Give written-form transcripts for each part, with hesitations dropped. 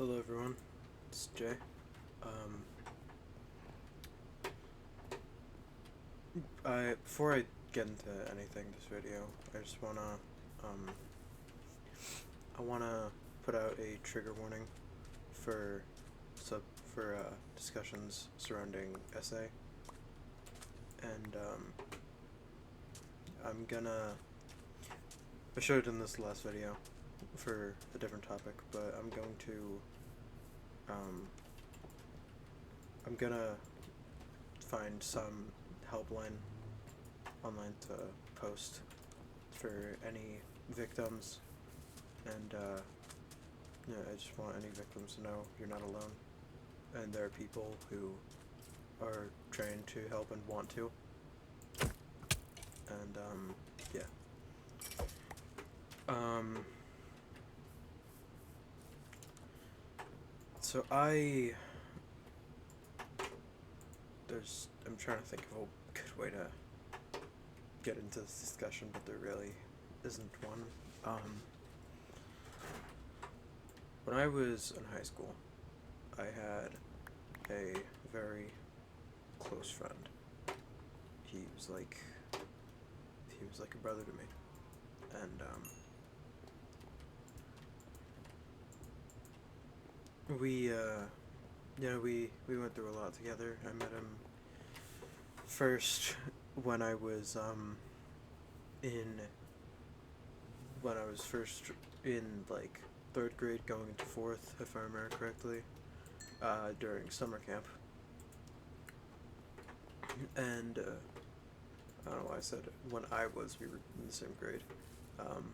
Hello everyone, it's Jay. Um, before I get into anything this video, I just um, I wanna put out a trigger warning for sub for discussions surrounding essay, and I'm gonna I showed it in this last video for a different topic, but um, I'm gonna find some helpline online to post for any victims, and I just want any victims to know you're not alone, and there are people who are trained to help and want to, and yeah. Um, so I'm trying to think of a good way to get into this discussion, but there really isn't one. When I was in high school, I had a very close friend. He was like he was like a brother to me, and we went through a lot together. I met him first when I was in when I was first in like third grade going into fourth, if I remember correctly, during summer camp. And I don't know why I said when we were in the same grade. Um,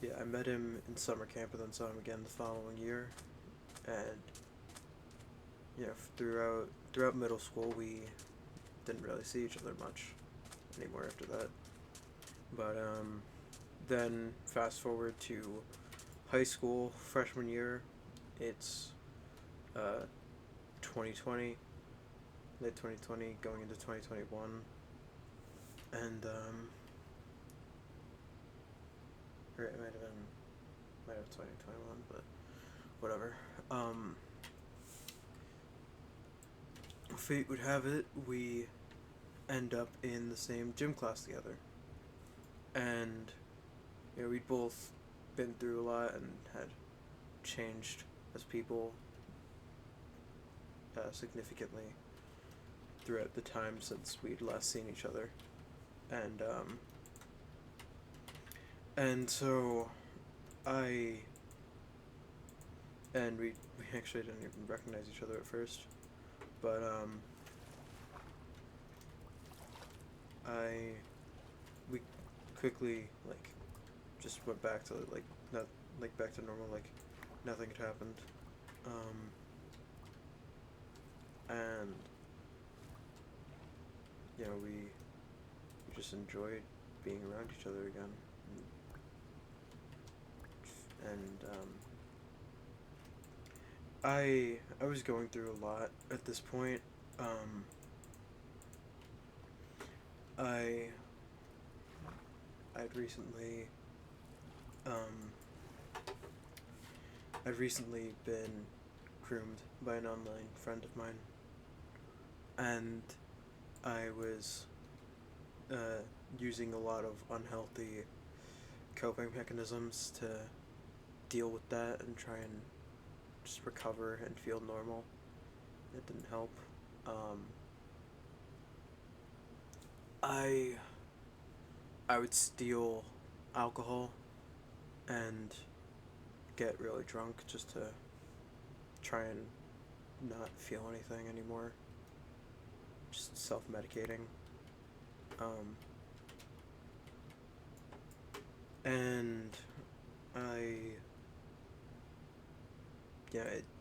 yeah, I met him in summer camp and then saw him again the following year. And throughout middle school we didn't really see each other much anymore after that. But then fast forward to high school freshman year, it's uh, 2020, late 2020, going into 2021, and or it might have 2021, but whatever. Fate would have it, we end up in the same gym class together, and we'd both been through a lot and had changed as people significantly throughout the time since we'd last seen each other, and so I and we actually didn't even recognize each other at first, but I we quickly just went back to not back to normal, like nothing had happened, and we just enjoyed being around each other again, and I was going through a lot at this point. Um, I I'd recently um, I'd recently been groomed by an online friend of mine, and I was using a lot of unhealthy coping mechanisms to deal with that and try and just recover and feel normal. It didn't help. Um, I I would steal alcohol and get really drunk just to try and not feel anything anymore. Just self-medicating. Um, and I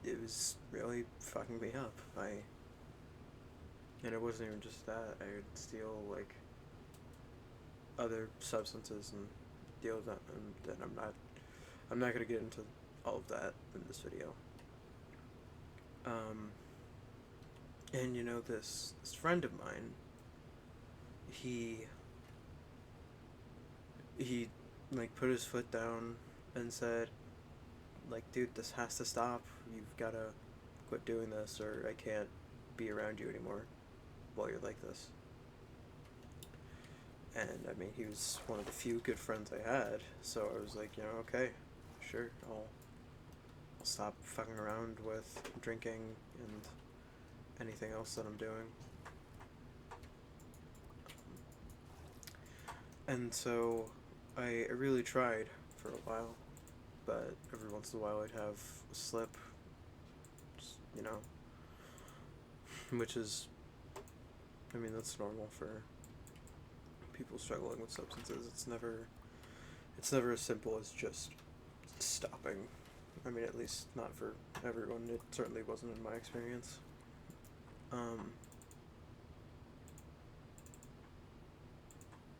it was really fucking me up. And it wasn't even just that. I would steal other substances and deal with that, and then I'm not gonna get into all of that in this video. Um, and this friend of mine, he he put his foot down and said, like, dude, this has to stop. You've got to quit doing this, or I can't be around you anymore while you're like this. And I mean, he was one of the few good friends I had, so I was like, okay, sure, I'll stop fucking around with drinking and anything else that I'm doing. And so I really tried for a while, but every once in a while I'd have a slip, just, which is, I mean, that's normal for people struggling with substances. It's never as simple as just stopping. I mean, at least not for everyone. It certainly wasn't in my experience. Um,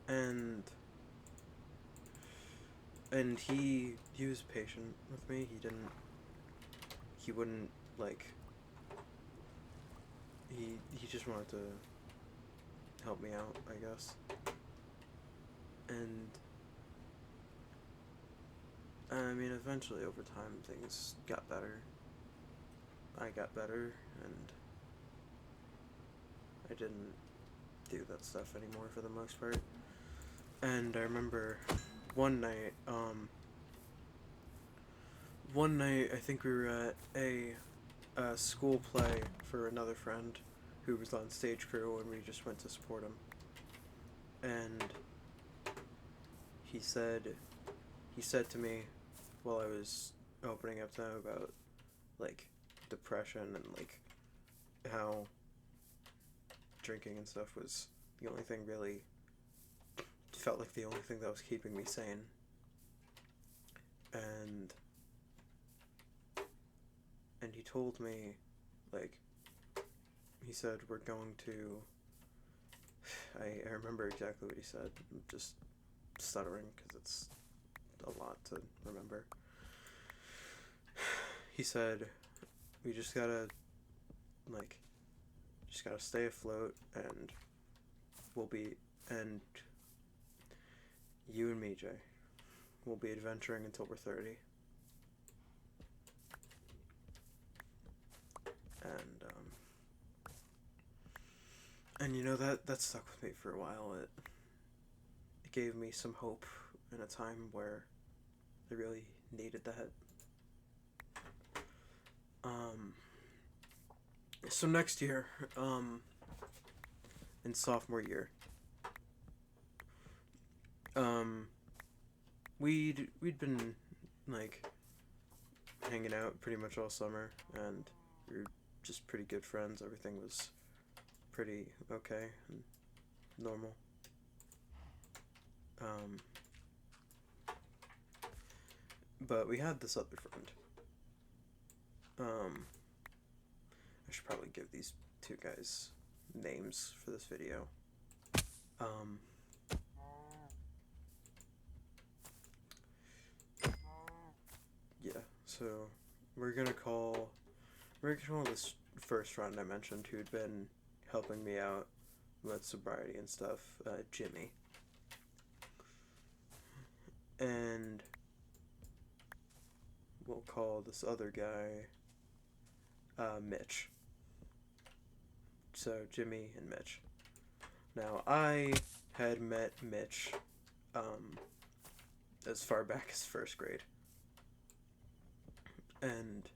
and he was patient with me. He wouldn't, like, he just wanted to help me out, I guess. And I mean, eventually over time things got better. I got better, and I didn't do that stuff anymore for the most part. And I remember one night, I think we were at a school play for another friend who was on stage crew, and we just went to support him. And he said to me while I was opening up to him about, like, depression and, like, how drinking and stuff was the only thing really felt like the only thing that was keeping me sane. And he told me, like, he said, we're going to, I remember exactly what he said. I'm just stuttering because it's a lot to remember. He said, we just gotta stay afloat, and and you and me, Jay, we'll be adventuring until we're 30. And that stuck with me for a while. It gave me some hope in a time where I really needed that. So next year, in sophomore year, we'd been, like, hanging out pretty much all summer, and we were just pretty good friends. Everything was pretty okay and normal. But we had this other friend. I should probably give these two guys names for this video. Um, yeah, so we're gonna call this first friend I mentioned, who'd been helping me out with sobriety and stuff, Jimmy. And we'll call this other guy Mitch. So Jimmy and Mitch. Now, I had met Mitch as far back as first grade. And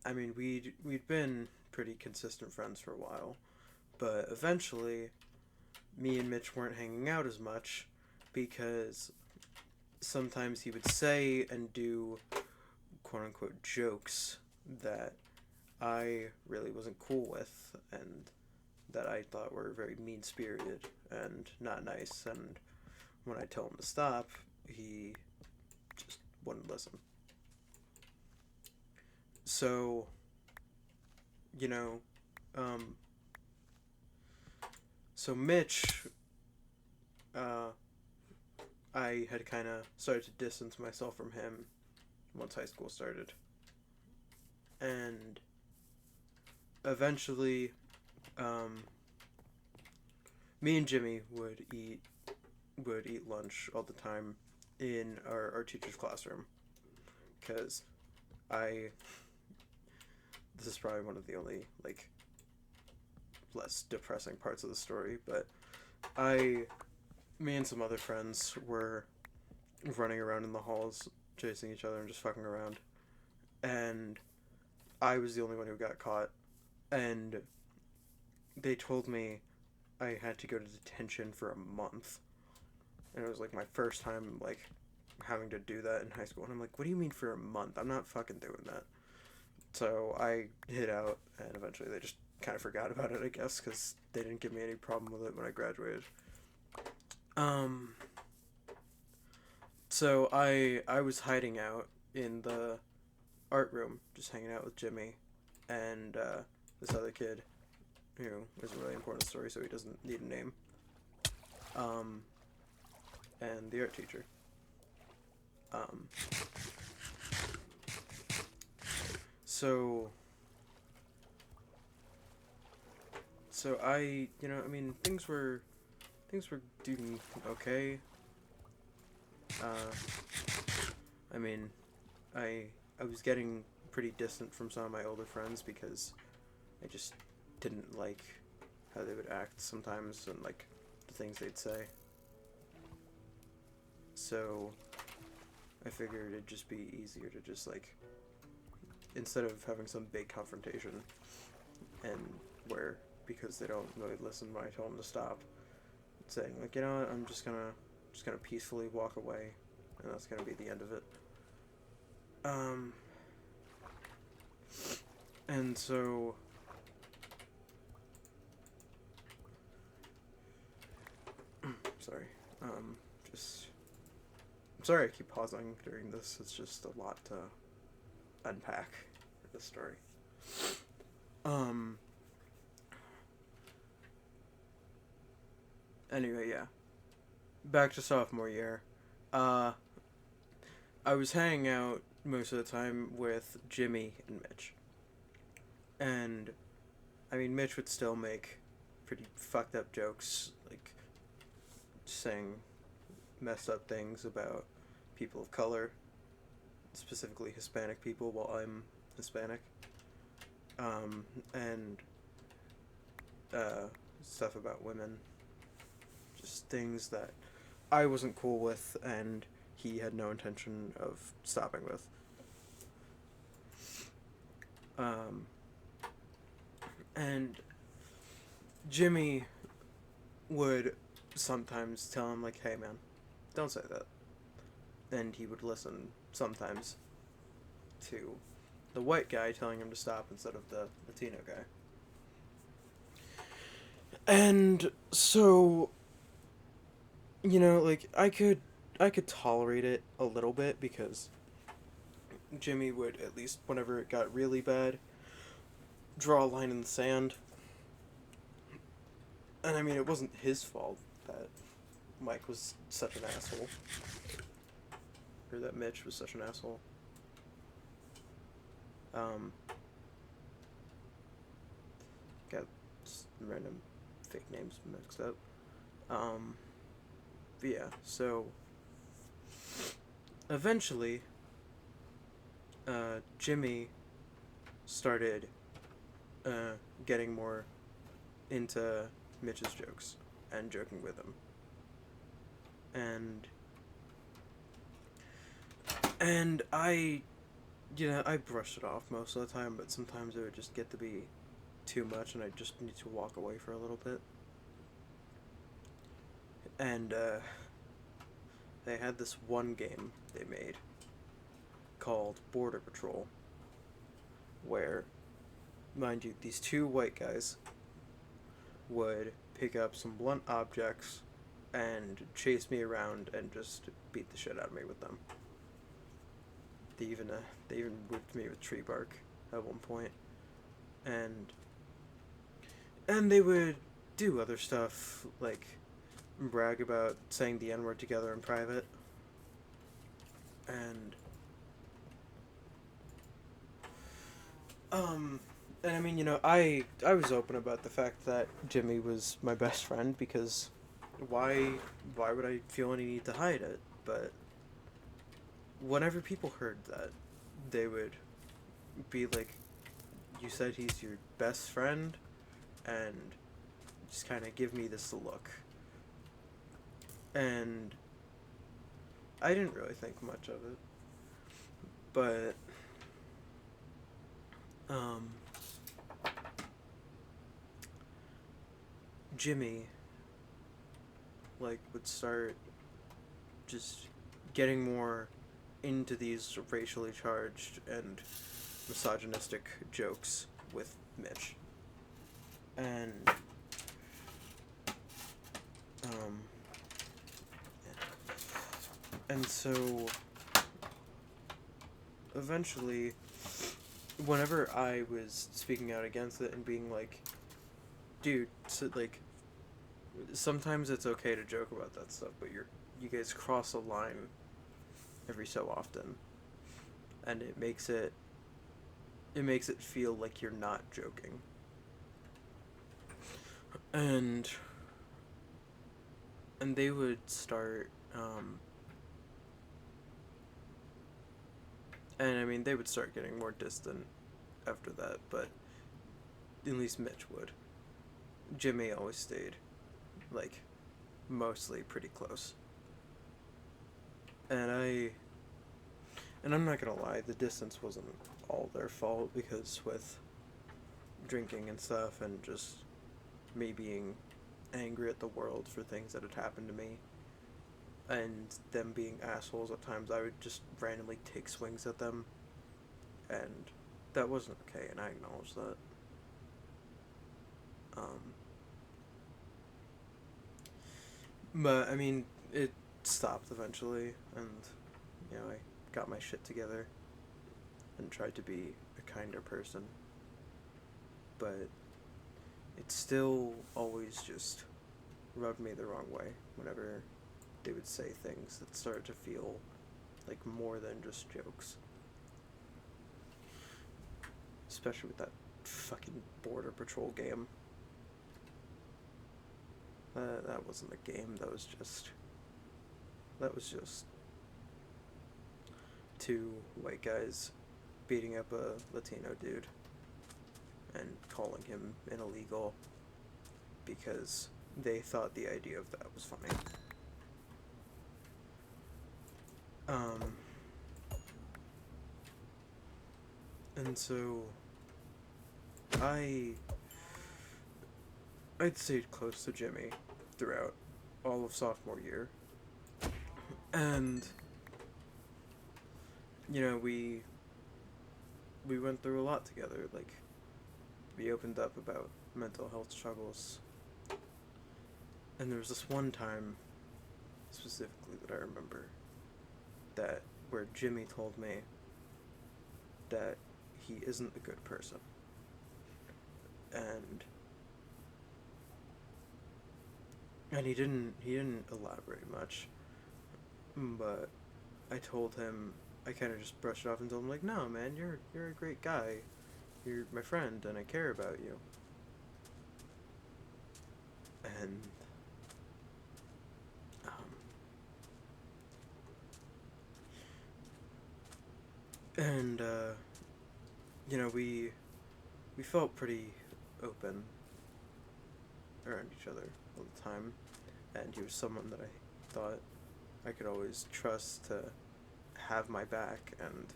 I mean, we'd been pretty consistent friends for a while, but eventually me and Mitch weren't hanging out as much because sometimes he would say and do quote unquote jokes that I really wasn't cool with, and that I thought were very mean spirited and not nice. And when I told him to stop, he just wouldn't listen. So, so Mitch, I had kind of started to distance myself from him once high school started. And eventually, me and Jimmy would eat lunch all the time in our teacher's classroom. because I this is probably one of the only like less depressing parts of the story, but I me and some other friends were running around in the halls chasing each other and just fucking around, and I was the only one who got caught, and they told me I had to go to detention for a month, and it was like my first time like having to do that in high school, and I'm like, what do you mean for a month? I'm not fucking doing that. So I hid out, and eventually they just kind of forgot about it, I guess, because they didn't give me any problem with it when I graduated. Um, so I was hiding out in the art room, just hanging out with Jimmy and this other kid who isn't really important to the story, so he doesn't need a name. Um, and the art teacher. Um, so I, I mean, things were doing okay. Uh, I mean, I I was getting pretty distant from some of my older friends because I just didn't like how they would act sometimes and like the things they'd say. So I figured it'd just be easier to just like, instead of having some big confrontation and where, because they don't really listen when I tell them to stop, saying like, what, I'm just gonna peacefully walk away, and that's gonna be the end of it. Um, and so sorry. Just I'm sorry I keep pausing during this. It's just a lot to unpack for this story. Um. Anyway, yeah. Back to sophomore year. Uh, I was hanging out most of the time with Jimmy and Mitch. And, I mean, Mitch would still make pretty fucked up jokes, like saying messed up things about people of color, specifically Hispanic people, while I'm Hispanic. And stuff about women. Just things that I wasn't cool with, and he had no intention of stopping with. And Jimmy would sometimes tell him, like, hey man, don't say that. And he would listen sometimes to the white guy telling him to stop instead of the Latino guy. And so, like, I could tolerate it a little bit because Jimmy would, at least whenever it got really bad, draw a line in the sand. And I mean, it wasn't his fault that Mike was such an asshole. Or that Mitch was such an asshole. Got random fake names mixed up. But yeah, so eventually, Jimmy started getting more into Mitch's jokes and joking with him. And I brushed it off most of the time, but sometimes it would just get to be too much and I just need to walk away for a little bit. And they had this one game they made called Border Patrol, where, mind you, these two white guys would pick up some blunt objects and chase me around and just beat the shit out of me with them. They even whipped me with tree bark at one point, and they would do other stuff like brag about saying the N-word together in private, and I mean, I was open about the fact that Jimmy was my best friend because why would I feel any need to hide it? But whenever people heard that, they would be like, you said he's your best friend, and just kind of give me this look. And I didn't really think much of it, but um, Jimmy like would start just getting more into these racially charged and misogynistic jokes with Mitch. And um and so eventually, whenever I was speaking out against it and being like, dude, so like sometimes it's okay to joke about that stuff, but you guys cross a line every so often, and it makes it feel like you're not joking. And they would start and I mean they would start getting more distant after that, but at least Mitch would. Jimmy always stayed like mostly pretty close. And I'm not gonna lie, the distance wasn't all their fault, because with drinking and stuff and just me being angry at the world for things that had happened to me and them being assholes at times, I would just randomly take swings at them, and that wasn't okay, and I acknowledge that. Um, but I mean, it stopped eventually, and I got my shit together and tried to be a kinder person. But it still always just rubbed me the wrong way whenever they would say things that started to feel like more than just jokes. Especially with that fucking Border Patrol game. That wasn't a game, that was just two white guys beating up a Latino dude and calling him an illegal because they thought the idea of that was funny. And so I'd stayed close to Jimmy throughout all of sophomore year. And we went through a lot together. Like, we opened up about mental health struggles. And there was this one time specifically that I remember that where Jimmy told me that he isn't a good person. And he didn't elaborate much, but I told him, I kind of just brushed it off and told him, like, no man, you're a great guy, you're my friend and I care about you. And and we felt pretty open around each other all the time, and he was someone that I thought I could always trust to have my back and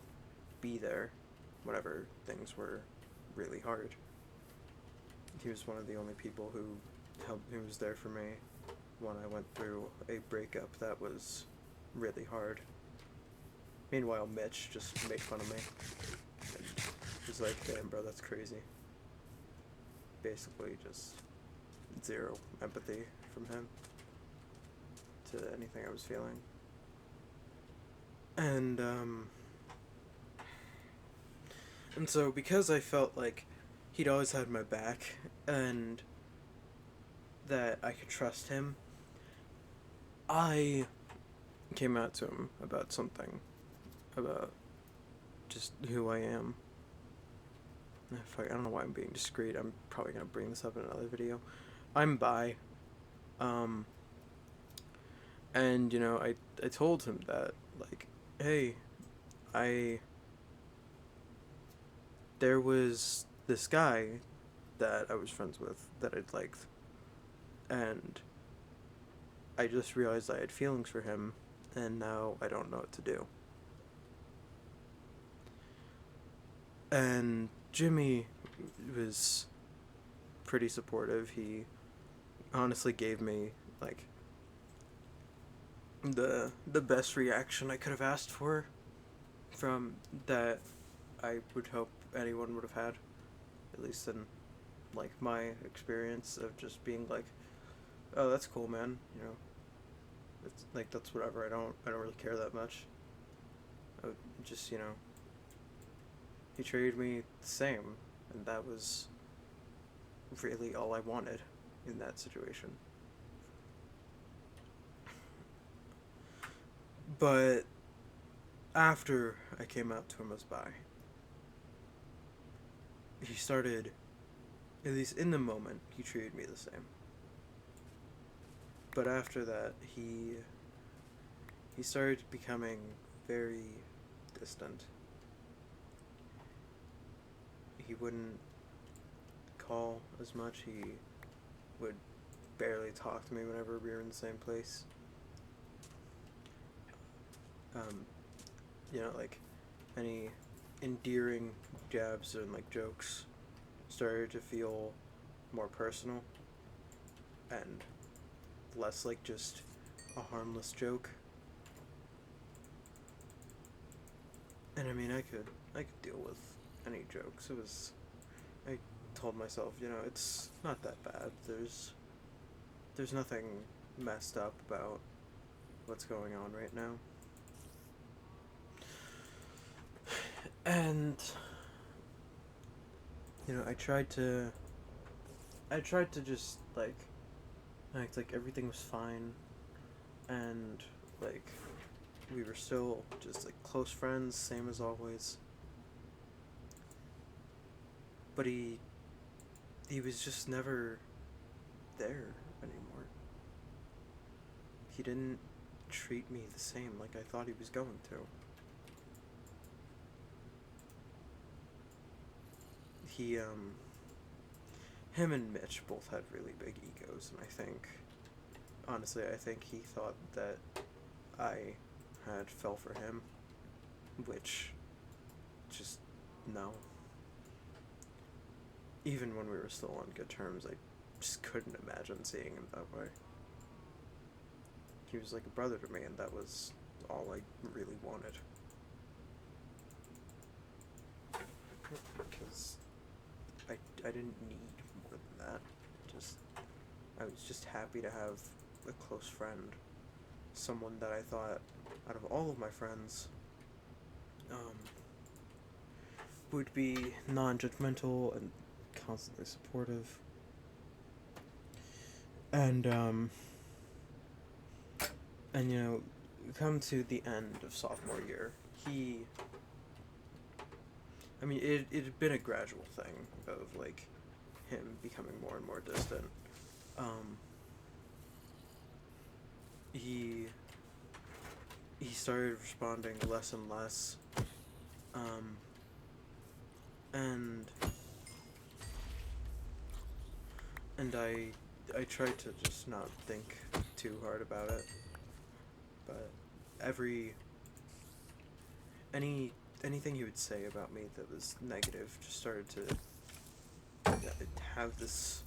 be there whenever things were really hard. He was one of the only people who was there for me when I went through a breakup that was really hard. Meanwhile, Mitch just made fun of me and was like, damn bro, that's crazy. Basically just zero empathy from him to anything I was feeling. And so because I felt like he'd always had my back and that I could trust him, I came out to him about something, about just who I am. I don't know why I'm being discreet. I'm probably gonna bring this up in another video. I'm bi. And I told him that, like, hey, I there was this guy that I was friends with that I'd liked, and I just realized I had feelings for him, and now I don't know what to do. And Jimmy was pretty supportive. He honestly gave me like the best reaction I could have asked for from that I would hope anyone would have had, at least in like my experience of just being like, oh, that's cool, man. You know, it's like that's whatever. I don't really care that much. I would just he treated me the same, and that was really all I wanted in that situation. But after I came out to him as bi, he started, at least in the moment, he treated me the same. But after that, he started becoming very distant. He wouldn't call as much. He would barely talk to me whenever we were in the same place. Um, like any endearing jabs and like jokes started to feel more personal and less like just a harmless joke. And I mean, I could deal with any jokes. I told myself, it's not that bad. There's nothing messed up about what's going on right now. And I tried to just like act like everything was fine, and like we were still just like close friends, same as always. But he was just never there anymore. He didn't treat me the same like I thought he was going to. He him and Mitch both had really big egos, and I think he thought that I had fell for him, which just no. Even when we were still on good terms, I just couldn't imagine seeing him that way. He was like a brother to me, and that was all I really wanted. Because I didn't need more than that. Just I was just happy to have a close friend, someone that I thought, out of all of my friends, um, would be non-judgmental and constantly supportive. And come to the end of sophomore year, it had been a gradual thing of like him becoming more and more distant. Um, he he started responding less and less, um, and I tried to just not think too hard about it, but every anything he would say about me that was negative just started to have this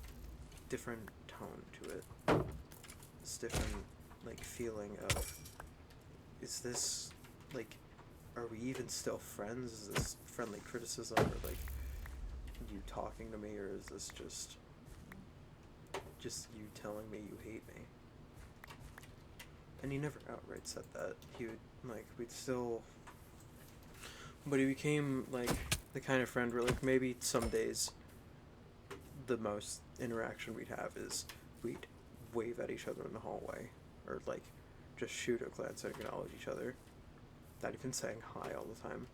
different tone to it, this different like feeling of, is this like, are we even still friends? Is this friendly criticism, or like you talking to me, or is this just you telling me you hate me? And he never outright said that. He would like, we'd still, but he became like the kind of friend where like maybe some days the most interaction we'd have is we'd wave at each other in the hallway, or like just shoot a glance and acknowledge each other, not even saying hi all the time.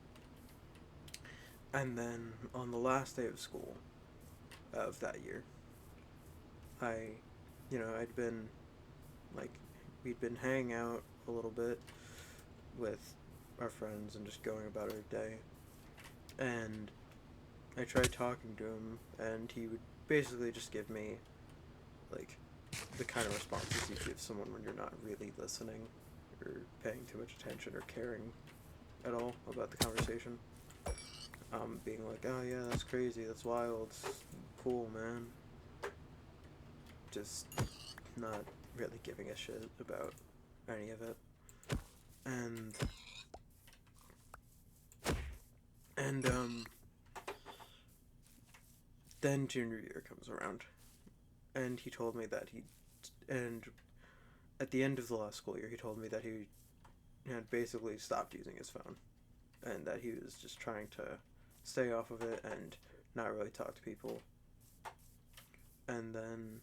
And then on the last day of school of that year, I'd been like, we'd been hanging out a little bit with our friends and just going about our day, and I tried talking to him, and he would basically just give me, like, the kind of responses you give someone when you're not really listening or paying too much attention or caring at all about the conversation. Being like, oh yeah, that's crazy, that's wild, it's cool, man. Just not really giving a shit about any of it. And and then junior year comes around, and he told me that and at the end of the last school year, he told me that he had basically stopped using his phone, and that he was just trying to stay off of it and not really talk to people. And then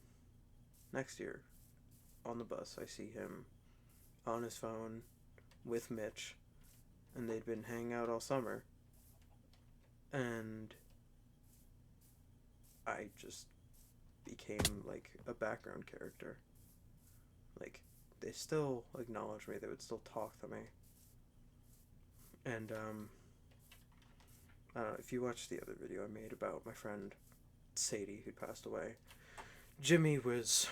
next year, on the bus, I see him on his phone with Mitch, and they'd been hanging out all summer. And I just became like a background character. Like, they still acknowledge me, they would still talk to me. And I don't know if you watched the other video I made about my friend Sadie who passed away. Jimmy was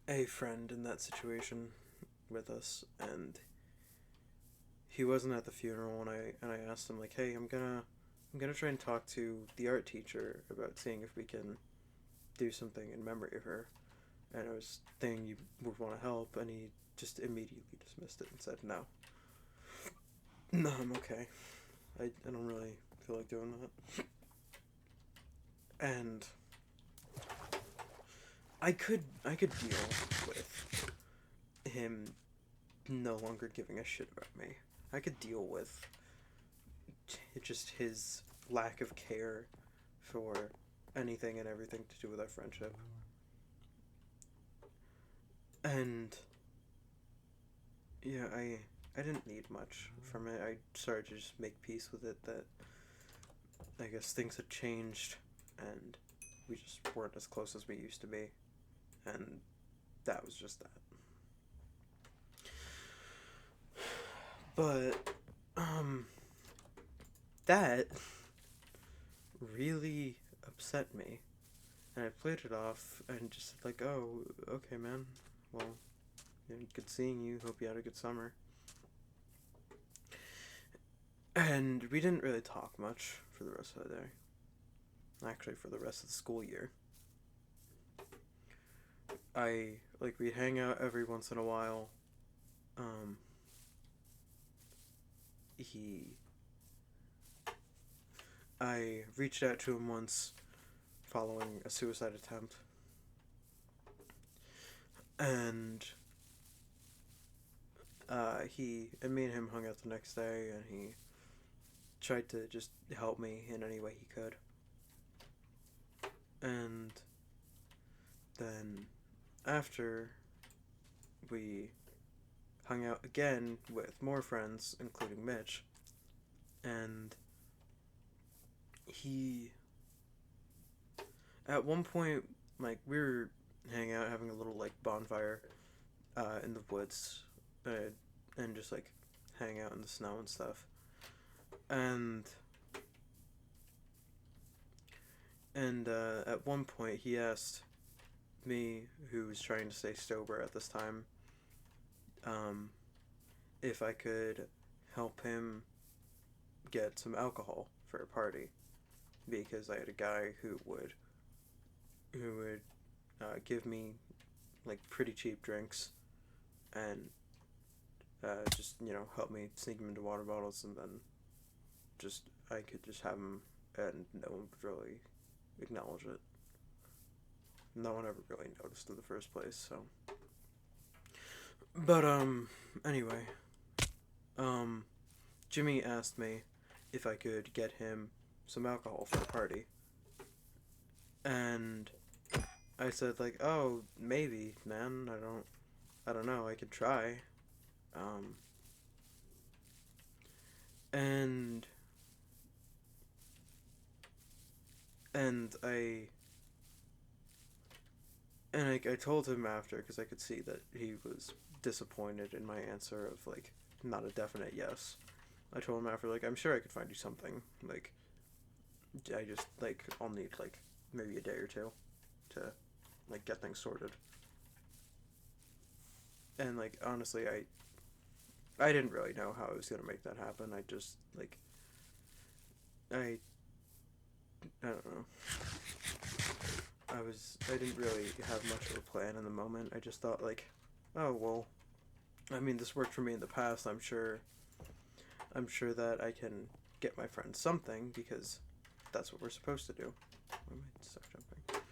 a friend in that situation with us, and he wasn't at the funeral. And I asked him, like, hey, I'm gonna try and talk to the art teacher about seeing if we can do something in memory of her, and I was thinking you would want to help, and he just immediately dismissed it and said no. No, I'm okay. I don't really feel like doing that. And I could deal with him no longer giving a shit about me. I could deal with just his lack of care for anything and everything to do with our friendship. And yeah, I didn't need much from it. I started to just make peace with it, that I guess things had changed and we just weren't as close as we used to be. And that was just that. But that really upset me. And I played it off and just said, like, oh, okay, man. Well, good seeing you. Hope you had a good summer. And we didn't really talk much for the rest of the day. Actually, for the rest of the school year. We'd hang out every once in a while. Um, he, I reached out to him once following a suicide attempt. And me and him hung out the next day, and he tried to just help me in any way he could. And then after, we hung out again with more friends, including Mitch, and he, at one point, like, we were hanging out, having a little, like, bonfire in the woods, and just, like, hang out in the snow and stuff. And at one point he asked me, who was trying to stay sober at this time, if I could help him get some alcohol for a party, because I had a guy who would give me, like, pretty cheap drinks, and just, help me sneak them into water bottles, and then just I could just have them and no one would really acknowledge it. No one ever really noticed in the first place, so. But anyway, Jimmy asked me if I could get him some alcohol for the party. And I said, like, oh, maybe, man. I don't know. I could try. Um, and and I told him after, because I could see that he was disappointed in my answer of, like, not a definite yes. I told him after, like, I'm sure I could find you something. Like, I just, like, I'll need, like, maybe a day or two to, like, get things sorted. And, like, honestly, I didn't really know how I was gonna make that happen. I just, like, I I don't know. I didn't really have much of a plan in the moment. I just thought, like, oh well, I mean, this worked for me in the past. I'm sure that I can get my friends something because that's what we're supposed to do. Why am I stuck jumping?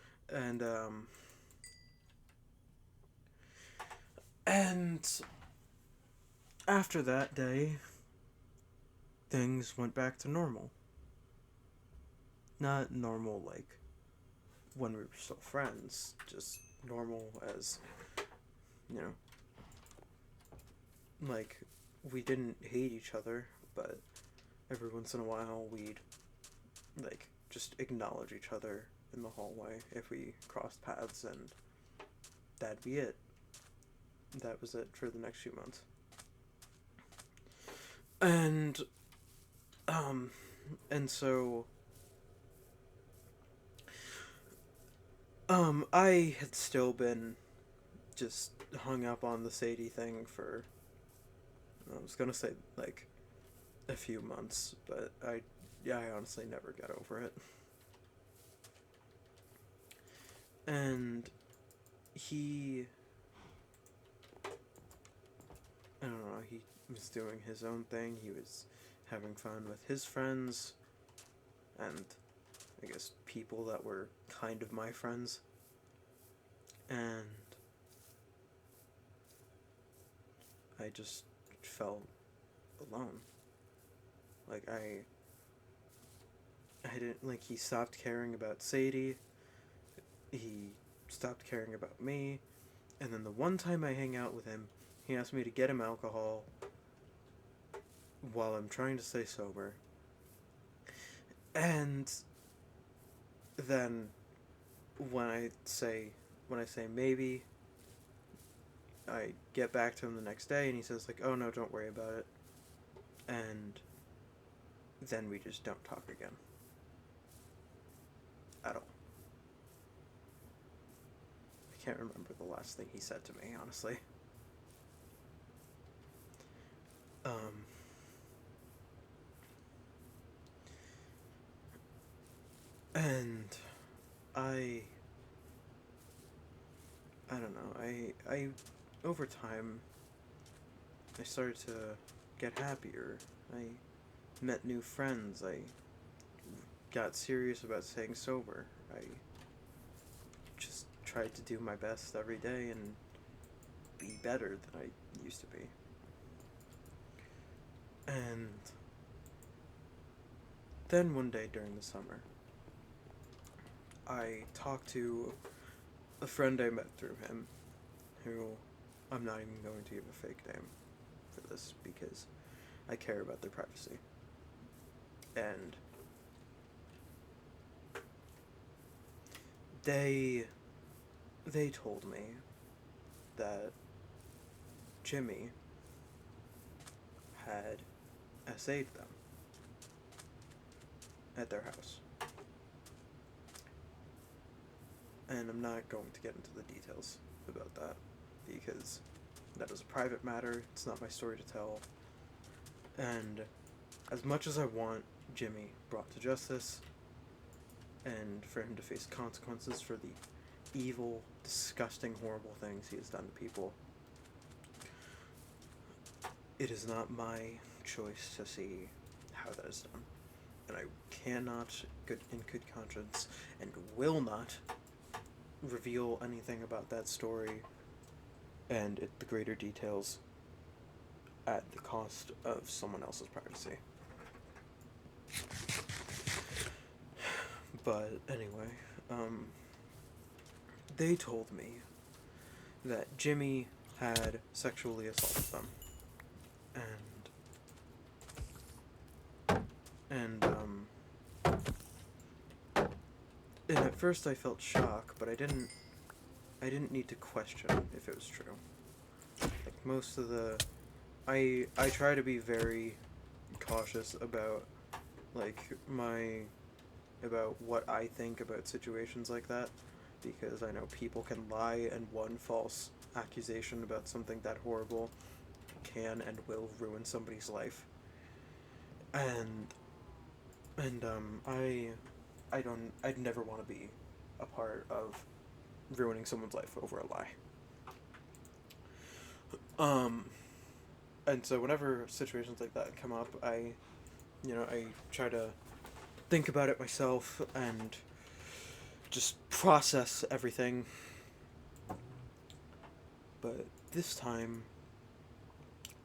And after that day, things went back to normal. Not normal like when we were still friends, just normal as, you know, like, we didn't hate each other, but every once in a while we'd, like, just acknowledge each other in the hallway if we crossed paths, and that'd be it. That was it for the next few months. And, um, and so, I had still been just hung up on the Sadie thing for, I was gonna say, like, a few months, but yeah, I honestly never got over it. And he, I don't know, he was doing his own thing. He was having fun with his friends, and I guess people that were kind of my friends. And I just felt alone. Like, I didn't, like, he stopped caring about Sadie. He stopped caring about me. And then the one time I hang out with him, he asked me to get him alcohol while I'm trying to stay sober. And then when I say maybe, I get back to him the next day and he says, like, "Oh no, don't worry about it." And then we just don't talk again. At all. I can't remember the last thing he said to me, honestly. Um and I I don't know. I over time I started to get happier. I met new friends. I got serious about staying sober. I just tried to do my best every day and be better than I used to be. And then one day during the summer, I talked to a friend I met through him, who I'm not even going to give a fake name for this because I care about their privacy. And they they told me that Jimmy had essayed them at their house. And I'm not going to get into the details about that because that is a private matter. It's not my story to tell. And as much as I want Jimmy brought to justice and for him to face consequences for the evil, disgusting, horrible things he has done to people, it is not my choice to see how that is done. And I cannot, in good conscience, and will not reveal anything about that story and the greater details at the cost of someone else's privacy. But anyway, they told me that Jimmy had sexually assaulted them, and at first I felt shock, but I didn't need to question if it was true. Like most of the, I try to be very cautious about, like, my about what I think about situations like that, because I know people can lie, and one false accusation about something that horrible can and will ruin somebody's life. And I'd never want to be a part of ruining someone's life over a lie. Um, and so whenever situations like that come up, I try to think about it myself and just process everything. But this time,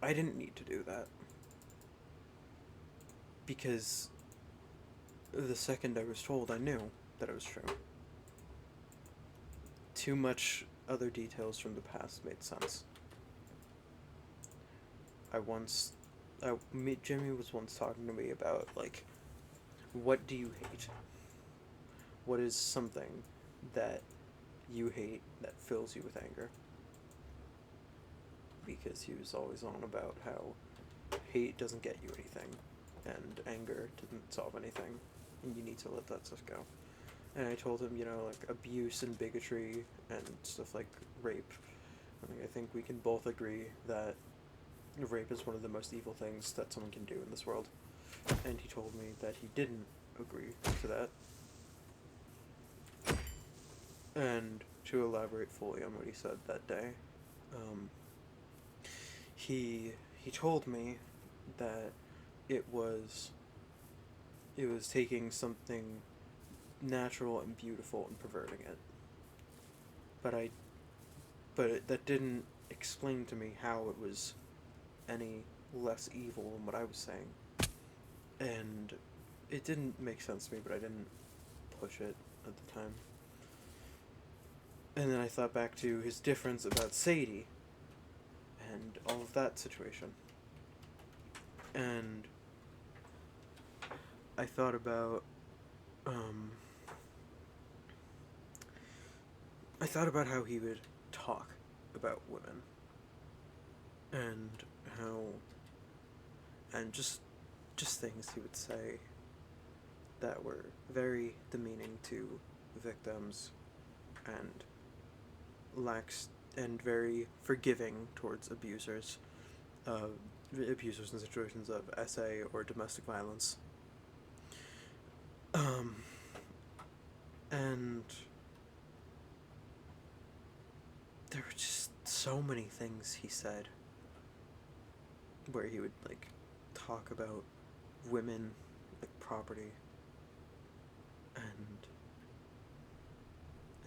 I didn't need to do that, because the second I was told, I knew that it was true. Too much other details from the past made sense. Jimmy was once talking to me about, like, what do you hate? What is something that you hate that fills you with anger? Because he was always on about how hate doesn't get you anything, and anger doesn't solve anything, and you need to let that stuff go. And I told him, like, abuse and bigotry and stuff like rape. I think we can both agree that rape is one of the most evil things that someone can do in this world. And he told me that he didn't agree to that. And to elaborate fully on what he said that day, he told me that it was taking something natural and beautiful and perverting it. That didn't explain to me how it was any less evil than what I was saying. And it didn't make sense to me, but I didn't push it at the time. And then I thought back to his difference about Sadie and all of that situation. And I thought about how he would talk about women, and just things he would say that were very demeaning to victims, and lax and very forgiving towards abusers in situations of SA or domestic violence. And there were just so many things he said where he would, like, talk about women like property,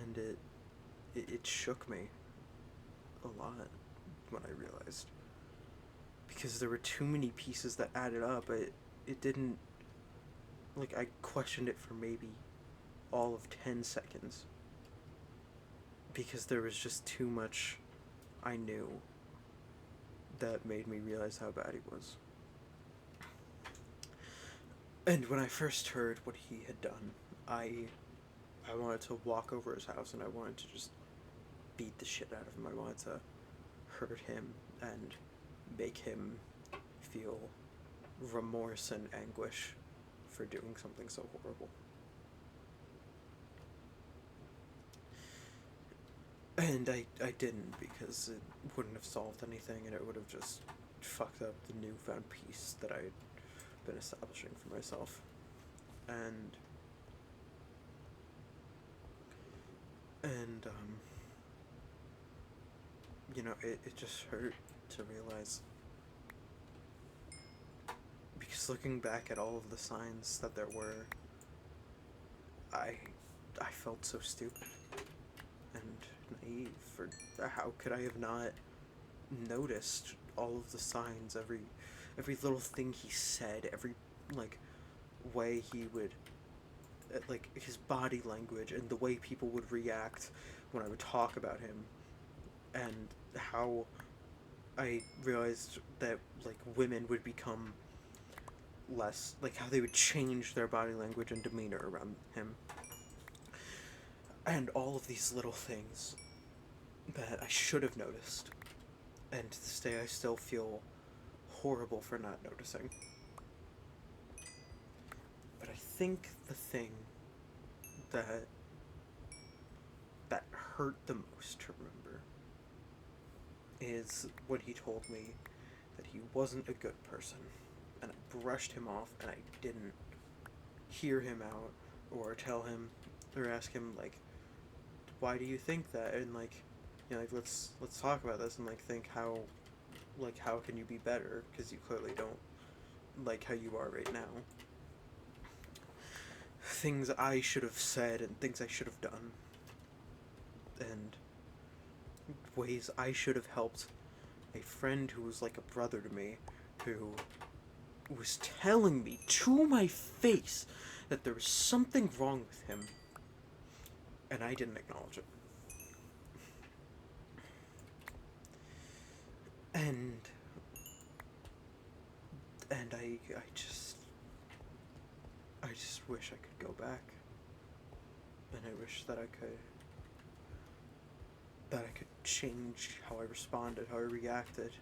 and it shook me a lot when I realized, because there were too many pieces that added up. It didn't, like, I questioned it for maybe all of 10 seconds, because there was just too much I knew that made me realize how bad he was. And when I first heard what he had done, I wanted to walk over his house, and I wanted to just beat the shit out of him. I wanted to hurt him and make him feel remorse and anguish for doing something so horrible. And I didn't, because it wouldn't have solved anything, and it would have just fucked up the newfound peace that I'd been establishing for myself. And it just hurt to realize, because looking back at all of the signs that there were, I felt so stupid and naive. For how could I have not noticed all of the signs, every little thing he said, every, like, way he would, like, his body language and the way people would react when I would talk about him, and how I realized that, like, women would become less, like, how they would change their body language and demeanor around him, and all of these little things that I should have noticed, and to this day I still feel horrible for not noticing. But I think the thing that that hurt the most to remember is when he told me that he wasn't a good person, and I brushed him off, and I didn't hear him out or tell him or ask him like, why do you think that, and like, you know, like let's talk about this and like think how can you be better, because you clearly don't like how you are right now. Things I should have said and things I should have done, and ways I should have helped a friend who was like a brother to me, who was telling me to my face that there was something wrong with him, and I didn't acknowledge it. And I just wish I could go back, and I wish that I could change how I responded, how I reacted,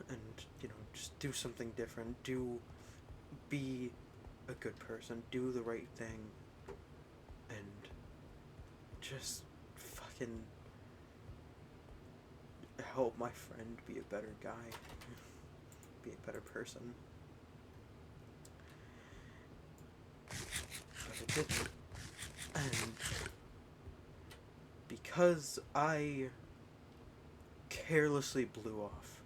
and you know, just do something different, be a good person, do the right thing, and just fucking help my friend be a better guy, be a better person. But I didn't. And because I carelessly blew off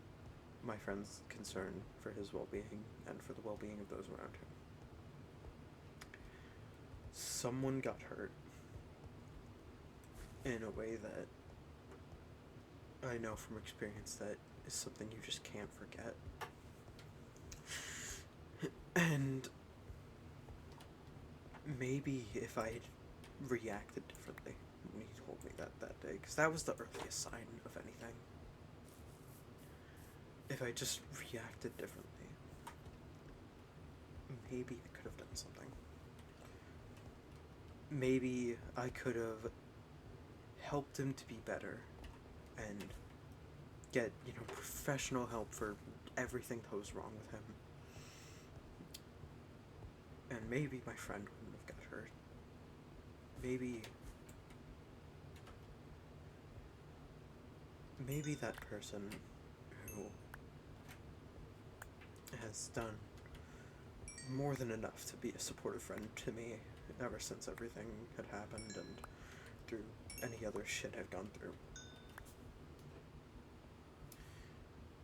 my friend's concern for his well-being and for the well-being of those around him, someone got hurt in a way that I know from experience that is something you just can't forget. And maybe if I had reacted differently when he told me that day, because that was the earliest sign of anything. If I just reacted differently, maybe I could have done something. Maybe I could have helped him to be better and get, you know, professional help for everything that was wrong with him. And maybe my friend wouldn't have got hurt. Maybe that person who has done more than enough to be a supportive friend to me ever since everything had happened and through any other shit I've gone through.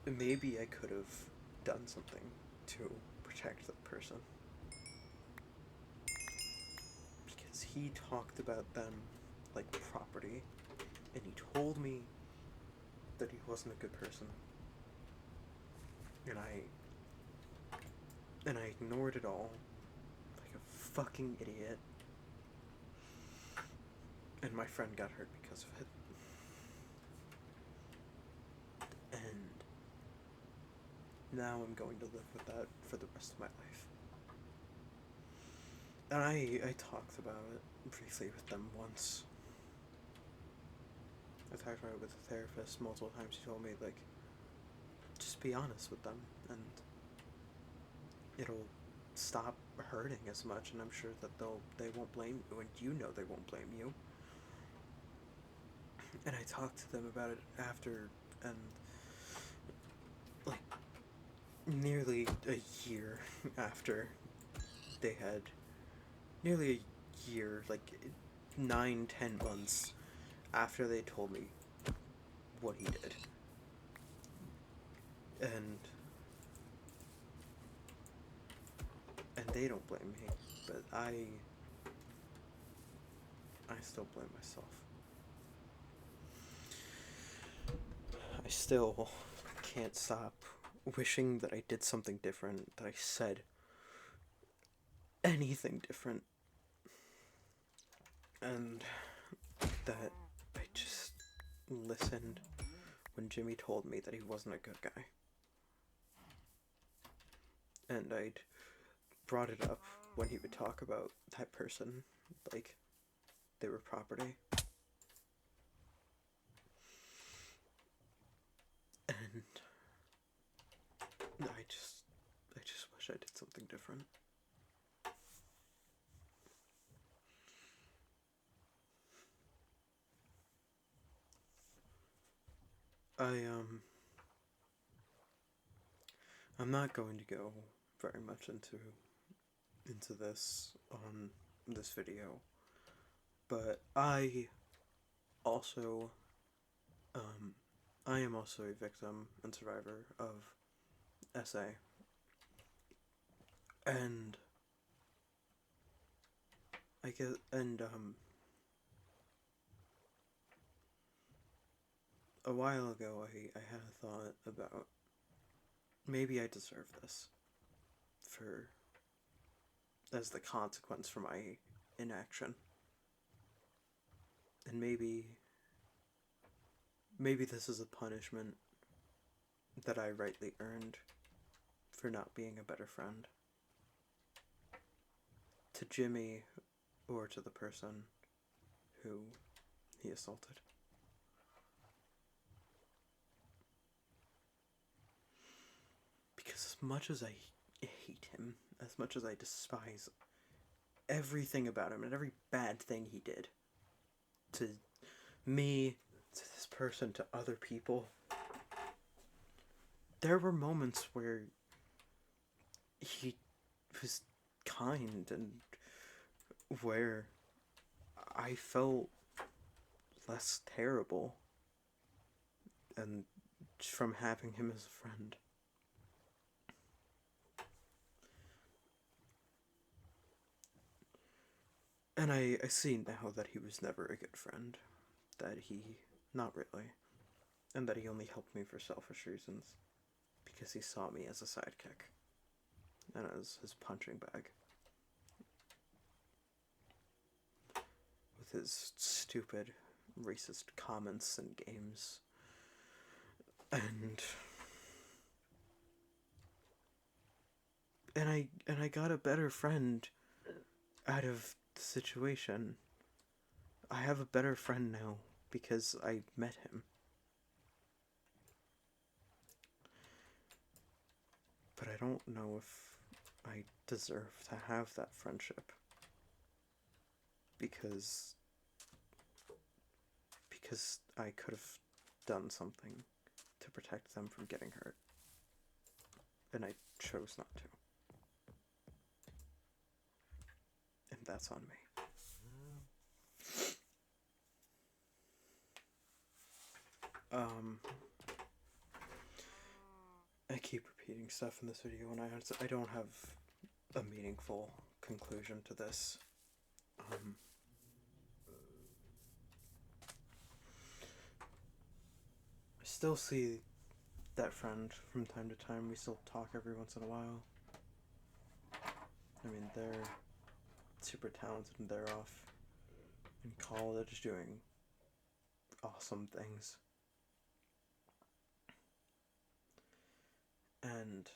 Maybe I could have done something to protect that person. Because he talked about them like property, and he told me that he wasn't a good person. And I ignored it all like a fucking idiot. And my friend got hurt because of it. And now I'm going to live with that for the rest of my life. And I talked about it briefly with them once. I talked about it with a therapist multiple times. She told me, like, just be honest with them, and it'll stop hurting as much, and I'm sure that they won't blame you, and you know they won't blame you. And I talked to them about it after, and like nearly a year after they had, nearly a year, like 9-10 months after they told me what he did. And they don't blame me, but I still blame myself. I still can't stop wishing that I did something different, that I said anything different, and that I just listened when Jimmy told me that he wasn't a good guy. And I'd brought it up when he would talk about that person like they were property. And I just wish I did something different. I I'm not going to go very much into this on this video, but also um I am also a victim and survivor of SA, and I get and a while ago I had a thought about maybe I deserve this for as the consequence for my inaction, and maybe this is a punishment that I rightly earned for not being a better friend to Jimmy or to the person who he assaulted. Because as much as I hate him, as much as I despise everything about him and every bad thing he did to me, to this person, to other people, there were moments where he was kind and where I felt less terrible and from having him as a friend. And I see now that he was never a good friend. That he, not really. And that he only helped me for selfish reasons. Because he saw me as a sidekick. And as his punching bag. With his stupid, racist comments and games. And I got a better friend out of the situation. I have a better friend now because I met him. But I don't know if I deserve to have that friendship. Because I could have done something to protect them from getting hurt. And I chose not to. And that's on me. I keep repeating stuff in this video, and I don't have a meaningful conclusion to this. I still see that friend from time to time. We still talk every once in a while. I mean, they're super talented and they're off in college doing awesome things. And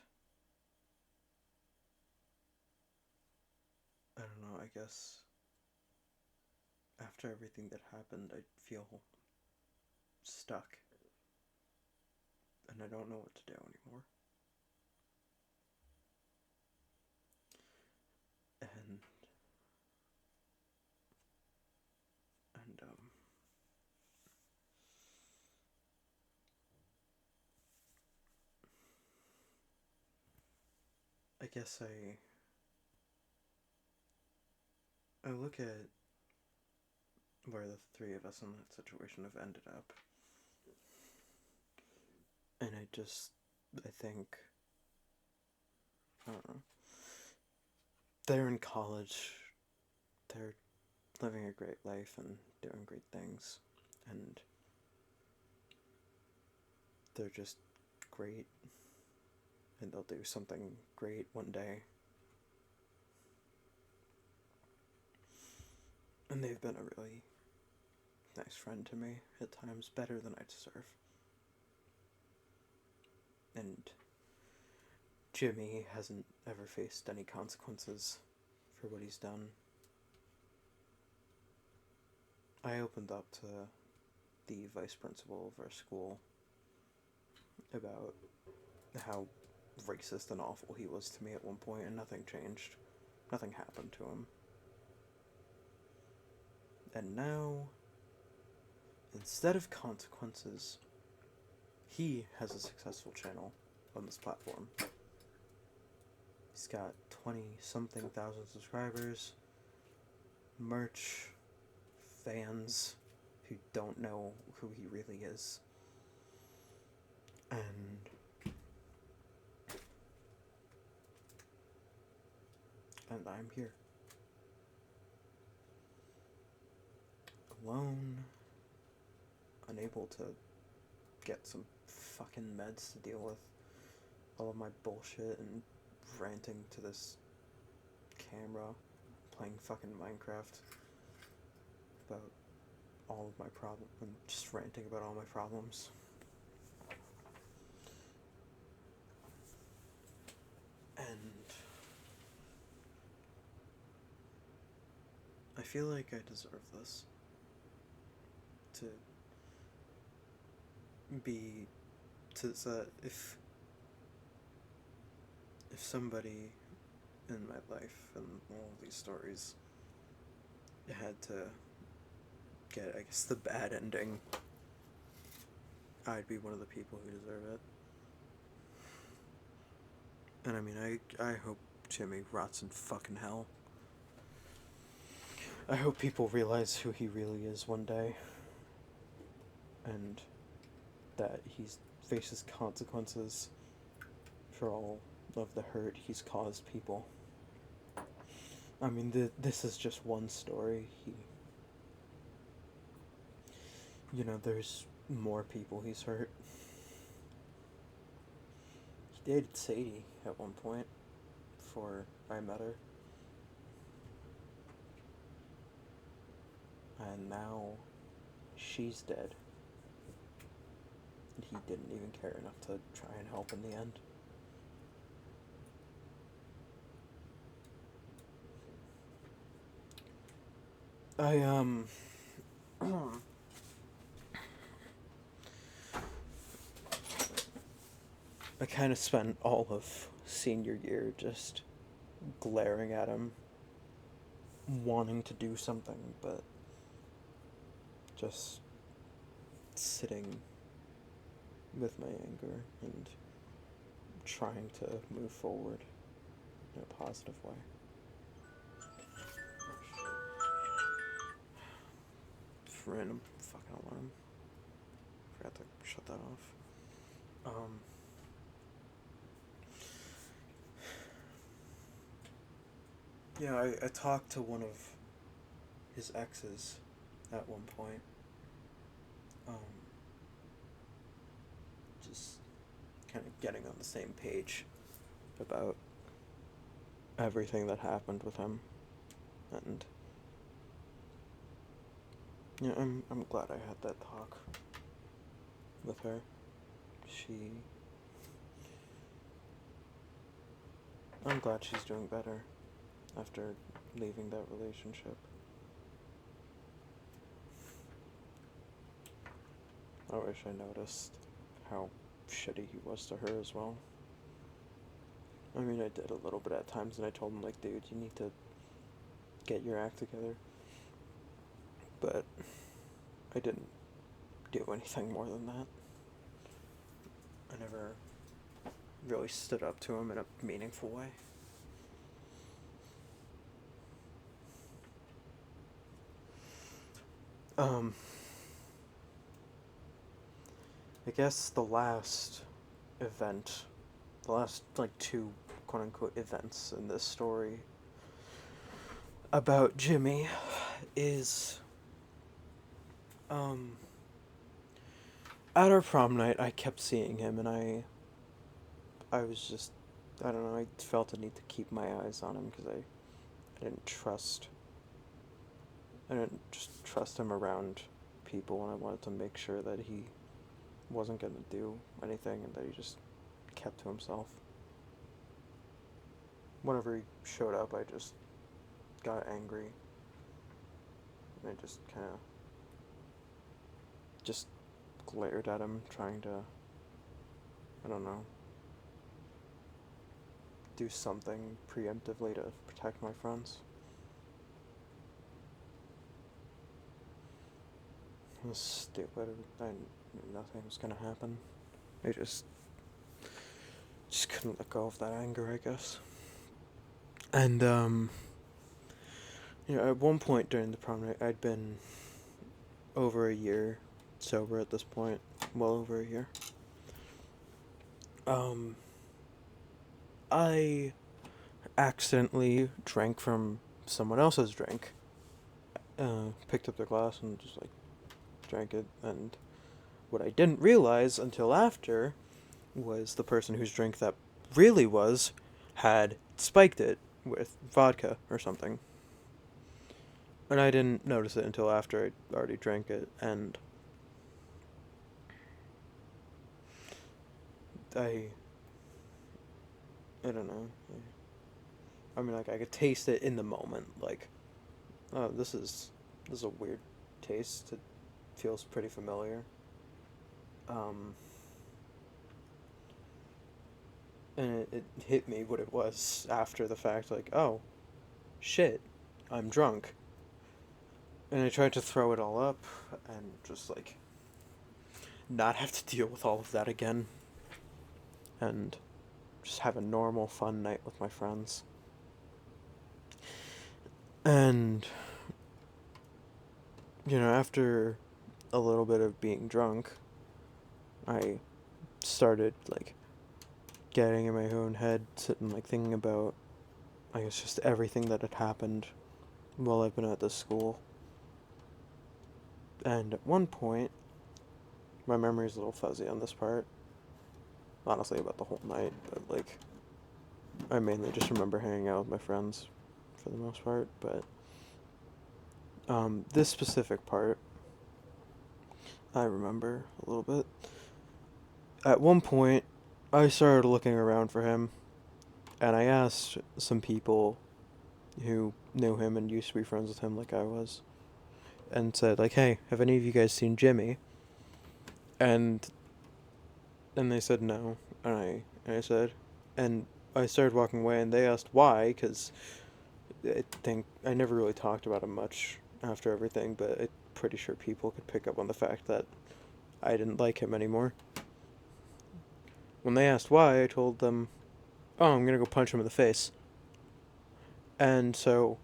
I don't know, I guess after everything that happened, I feel stuck. And I don't know what to do anymore. And I guess I look at where the three of us in that situation have ended up. And I think, I don't know, they're in college, they're living a great life and doing great things, and they're just great, and they'll do something great one day. And they've been a really nice friend to me, at times better than I deserve. And Jimmy hasn't ever faced any consequences for what he's done. I opened up to the vice principal of our school about how racist and awful he was to me at one point, and nothing changed. Nothing happened to him. And now, instead of consequences, he has a successful channel on this platform. He's got 20-something thousand subscribers, merch, fans who don't know who he really is. And I'm here. Alone, unable to get some fucking meds to deal with all of my bullshit and ranting to this camera, playing fucking Minecraft about all of my problems, and just ranting about all my problems. And I feel like I deserve this. To be, so that if somebody in my life and all these stories had to get, I guess, the bad ending, I'd be one of the people who deserve it. And I mean, I hope Jimmy rots in fucking hell. I hope people realize who he really is one day. And that he faces consequences for all of the hurt he's caused people. I mean, this is just one story. There's more people he's hurt. He dated Sadie at one point before I met her. And now she's dead. And he didn't even care enough to try and help in the end. I kind of spent all of senior year just glaring at him, wanting to do something, but just sitting with my anger and trying to move forward in a positive way. Random fucking alarm. Forgot to shut that off. Yeah, I talked to one of his exes at one point. Just kind of getting on the same page about everything that happened with him. And yeah, I'm glad I had that talk with her. I'm glad she's doing better after leaving that relationship. I wish I noticed how shitty he was to her as well. I mean, I did a little bit at times, and I told him, like, dude, you need to get your act together. But I didn't do anything more than that. I never really stood up to him in a meaningful way. I guess the last like two quote-unquote events in this story about Jimmy is, at our prom night, I kept seeing him, and I was just, I don't know, I felt a need to keep my eyes on him, because I didn't trust him around people, and I wanted to make sure that he wasn't going to do anything, and that he just kept to himself. Whenever he showed up, I just got angry, and I just kind of just glared at him, trying to, I don't know, do something preemptively to protect my friends. It was stupid. I knew nothing was gonna happen. I just couldn't let go of that anger, I guess. And at one point during the prom night, I'd been over a year sober at this point, well over a year. I accidentally drank from someone else's drink. Picked up their glass and just like drank it, and what I didn't realize until after was the person whose drink that really was had spiked it with vodka or something. And I didn't notice it until after I already drank it, and I don't know. I mean, like, I could taste it in the moment, like, oh, this is a weird taste. It feels pretty familiar. And it hit me what it was after the fact, like, oh, shit, I'm drunk. And I tried to throw it all up and just, like, not have to deal with all of that again. And just have a normal, fun night with my friends. And, after a little bit of being drunk, I started, like, getting in my own head, sitting, like, thinking about, I guess, just everything that had happened while I've been at this school. And at one point, my memory's a little fuzzy on this part, honestly, about the whole night, but, like, I mainly just remember hanging out with my friends for the most part, but this specific part, I remember a little bit. At one point, I started looking around for him, and I asked some people who knew him and used to be friends with him like I was, and said, like, hey, have any of you guys seen Jimmy? And they said no, and I said, and I started walking away, and they asked why, because I never really talked about him much after everything, but I'm pretty sure people could pick up on the fact that I didn't like him anymore. When they asked why, I told them, oh, I'm gonna go punch him in the face. And so,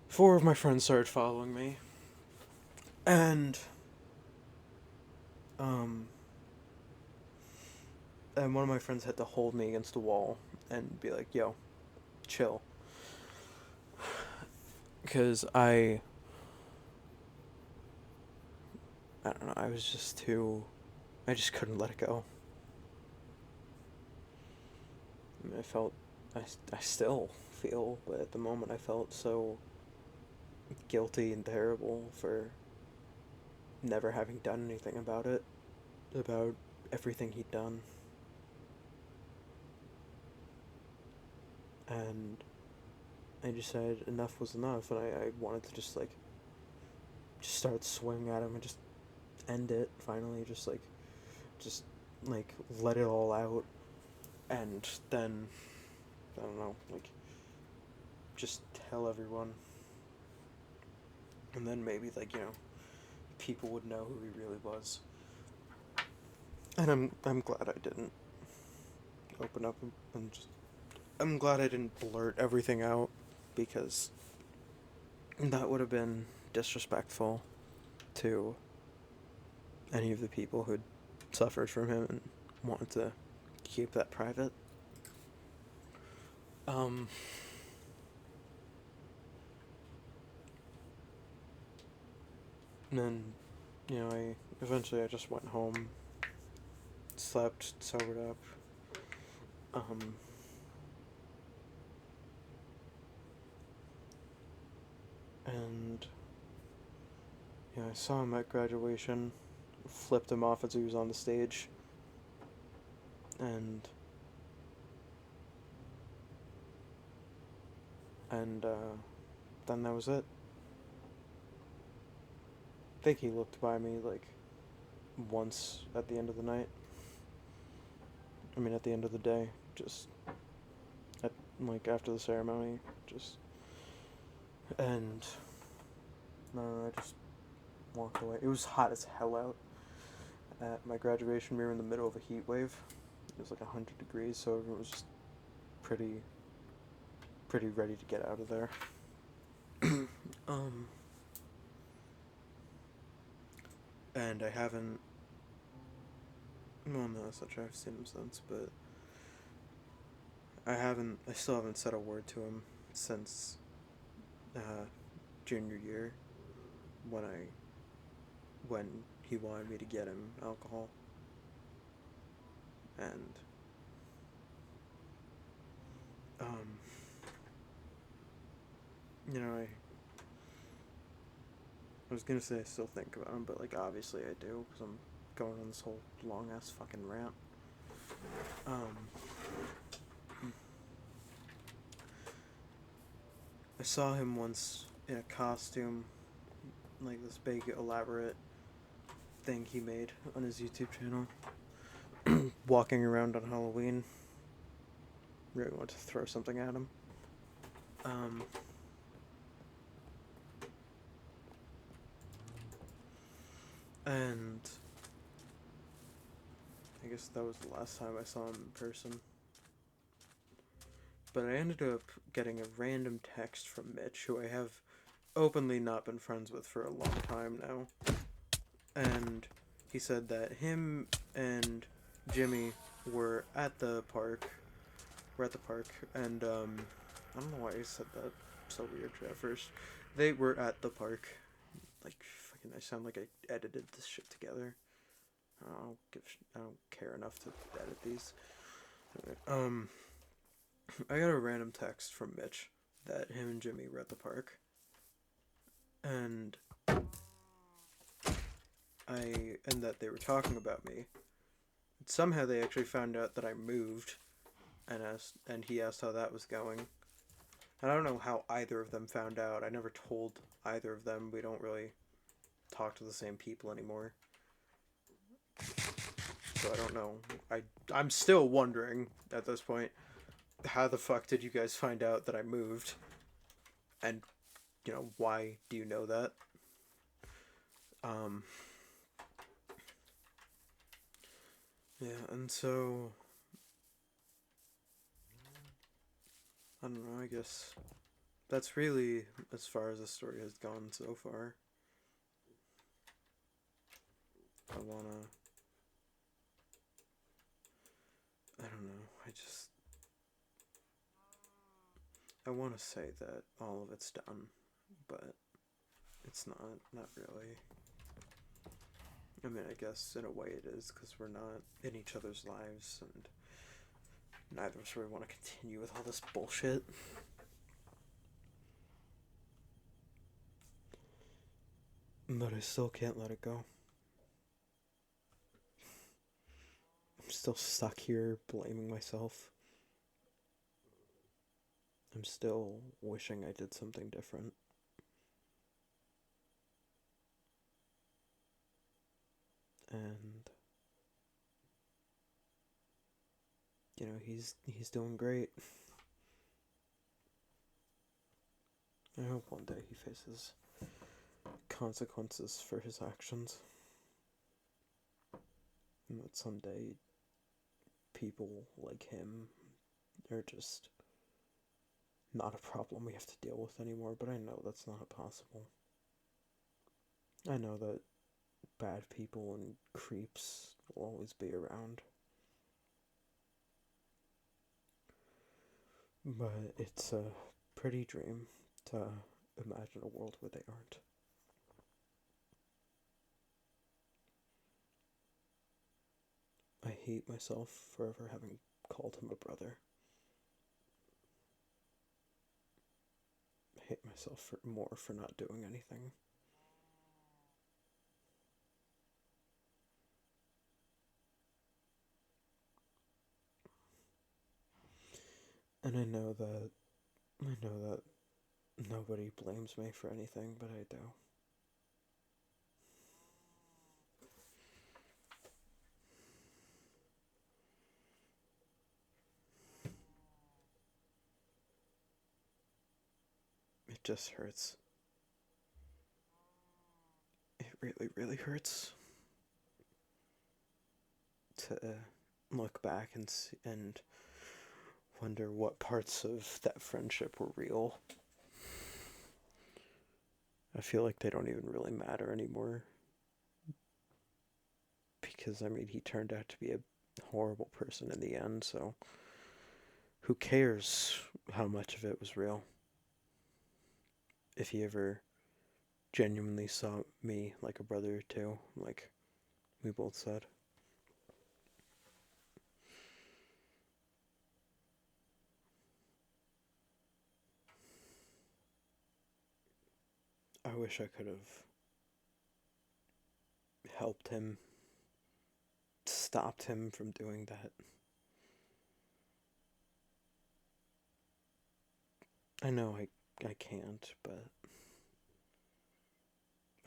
4 of my friends started following me, and, and one of my friends had to hold me against the wall and be like, yo, chill. Because I don't know, I was just I just couldn't let it go. I mean, I still feel, but at the moment I felt so guilty and terrible for never having done anything about it, about everything he'd done. And I just said enough was enough, and I wanted to just, like, just start swinging at him and just end it, finally, just, like, let it all out, and then, I don't know, like, just tell everyone, and then maybe, like, people would know who he really was. And I'm glad I didn't open up and just, I'm glad I didn't blurt everything out, because that would have been disrespectful to any of the people who'd suffered from him and wanted to keep that private. And then, I eventually just went home, slept, sobered up. And I saw him at graduation, flipped him off as he was on the stage, and then that was it. I think he looked by me, like, once at the end of the night. I mean, at the end of the day, just like, after the ceremony, just, and no, I just walked away. It was hot as hell out, at my graduation, we were in the middle of a heat wave. It was like 100 degrees, so everyone was just pretty, pretty ready to get out of there. um, and I haven't. Well, no, such I've seen him since, but I haven't. I still haven't said a word to him since junior year, when I when he wanted me to get him alcohol, and um, you know, I was gonna say I still think about him, but like obviously I do because I'm going on this whole long ass fucking rant. Um, I saw him once in a costume, like this big elaborate thing he made on his YouTube channel, walking around on Halloween. Really wanted to throw something at him. Um, and I guess that was the last time I saw him in person. But I ended up getting a random text from Mitch, who I have openly not been friends with for a long time now. And he said that him and Jimmy were at the park. And I don't know why he said that so weird at first. They were at the park. Like fucking, I sound like I edited this shit together. I don't care enough to edit these. I got a random text from Mitch that him and Jimmy were at the park, and that they were talking about me. Somehow they actually found out that I moved, and he asked how that was going. And I don't know how either of them found out. I never told either of them. We don't really talk to the same people anymore. So I don't know. I'm still wondering at this point, how the fuck did you guys find out that I moved? And, why do you know that? Yeah, and so I don't know, I guess that's really as far as the story has gone so far. I wanna I don't know, I wanna say that all of it's done, but it's not really. I mean, I guess in a way it is, because we're not in each other's lives, and neither of us really want to continue with all this bullshit. But I still can't let it go. I'm still stuck here blaming myself. I'm still wishing I did something different. And he's doing great. I hope one day he faces consequences for his actions. And that someday people like him are just not a problem we have to deal with anymore, but I know that's not possible. I know that bad people and creeps will always be around. But it's a pretty dream to imagine a world where they aren't. I hate myself for ever having called him a brother. I hate myself for not doing anything. And I know that nobody blames me for anything, but I do. It just hurts. It really, really hurts. to look back and wonder what parts of that friendship were real. I feel like they don't even really matter anymore. Because, I mean, he turned out to be a horrible person in the end, so who cares how much of it was real? If he ever genuinely saw me like a brother too, like we both said. I wish I could have helped him, stopped him from doing that. I know I can't, but